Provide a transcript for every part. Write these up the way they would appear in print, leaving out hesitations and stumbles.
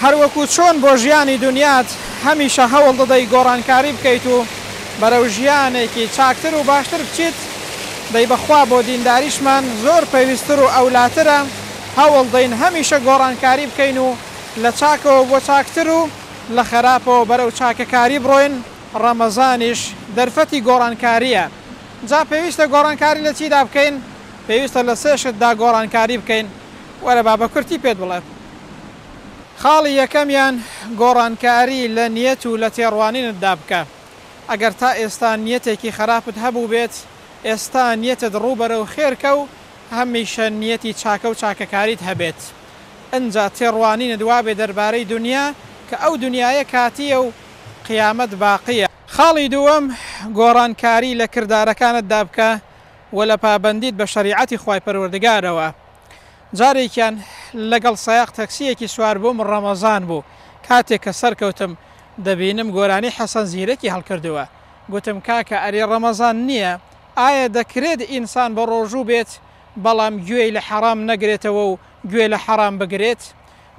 هەروەکو چۆن بۆ ژیانی دنیات هەمیشە هەوڵ دەدەی گۆڕانکاری بکەیت و بەرەو ژیانێکی چاکتر و باشتر بچیت، دەی بەخوا بۆ دینداریشمان زۆر پێویستتر و ئەولاترە هەوڵ دەین هەمیشە گۆڕانکاری بکەین و لە چاکەوە بۆ چاکتر و لە خراپەوە بەرەو چاکەکاری بڕۆین. ڕەمەزانیش دەرفەتی گۆڕانکاریە. جا پێویستە گۆڕانکاری لە چیدا بکەین؟ پێویستە لە سێشتدا گۆڕانکاری بکەین. وەرە با بە کورتی پێت بڵێ. خاڵی یەکەمیان گۆڕانکاری لە نیەت و لە تێڕوانینتدا بکە. ئەگەر تا ئێستا نیەتێکی خراپت هەبوو بێت، ئێستا نیەتت ڕووبەرە و خێرکە و هەمیشە نیەتی چاکە و چاکەکاریت هەبێت. ئەنجا تێڕوانینت وابێ دەربارەی دنیا کە ئەو دنیاە کاتیە و قیامەت باقیە. خاڵی دووەم گۆڕانکاری لە کردارەکانتدا بکە و لە پابەندیت بە شەریعەتی خوای پەروەردگارەوە. جارێکیان لەگەڵ سایق تەکسیەکی سوار بووم، ڕەمەزان بوو. کاتێک کە سەرکەوتم دەبینم گۆرانی حەسەن زیرەکی هەڵکردووە. گوتم کاکە ئەرێ ڕەمەزان نییە، ئایا دەکرێت ئینسان بە ڕۆژوو بێت بەڵام گوێی لە حەرام نەگرێتەوە و گوێ لە حەرام بگرێت؟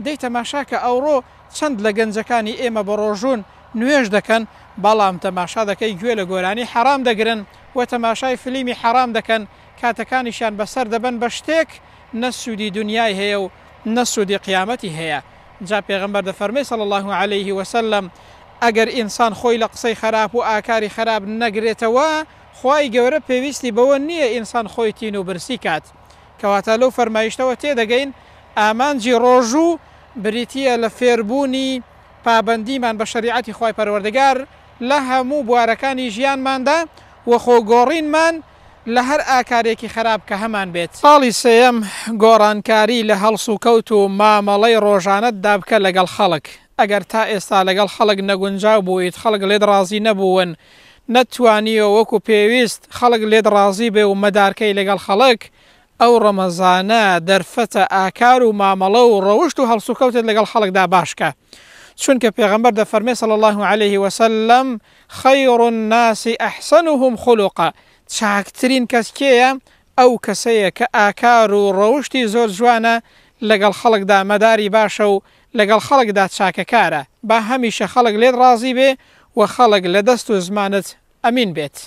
دەی تەماشاکە ئەوڕۆ چەند لە گەنجەکانی ئێمە بە ڕۆژوون نوێژ دەکەن بەڵام تەماشا دەکەی گوێ لە گۆرانی حەرام دەگرن و تەماشای فلیمی حەرام دەکەن، کاتەکانیشان بەسەر دەبن بە شتێک نە سوودی دنیای هەیە و نە سوودی قیامەتی هەیە. جا پێغەمبەر دەفەرمێ صلی الله عليه وسلم ئەگەر ئینسان خۆی لە قسەی خراپ و ئاکاری خراپ نەگرێتەوە، خوای گەورە پێویستی بەوە نییە ئینسان خۆی تین و برسی کات. کەواتە لەو فەرمایشتەوە تێدەگەین ئامانجی ڕۆژوو بریتیە لە فێربوونی پابەندیمان بە شەریعەتی خوای پەروەردگار لە هەموو بوارەکانی ژیانماندا و خۆگۆڕینمان لە هەر ئاکارێکی خراپ کە هەمان بێت. ساڵی سێەم گۆڕانکاری لە هەڵس و کەوت و مامەڵەی ڕۆژانەتدا بکە لەگەڵ خەڵک. ئەگەر تا ئێستا لەگەڵ خەڵک نەگونجاو بوویت، خەڵک لێت ڕازی نەبوون، نەتوانیەوە وەکو پێویست خەڵک لێت ڕازی بێ و مەدارکەی لەگەڵ خەڵک، ئەو ڕەمەزانە دەرفەتە ئاکار و مامەڵە و ڕەوشت و هەڵس و کەوتت لەگەڵ خەڵکدا باشکە. چونکە پێغەمبەر دەفەرمێ صلی الله عليه وسلم خەیر الناس ئەحسنهم خولقا، چاکترین کەس کێیە؟ ئەو کەسەیە کە ئاکار و ڕەوشتی زۆر جوانە، لەگەڵ خەڵکدا مەداری باشە و لەگەڵ خەڵکدا چاکەکارە. با هەمیشە خەڵک لێت ڕازی بێ و خەڵک لە دەست و زمانت ئەمین بێت.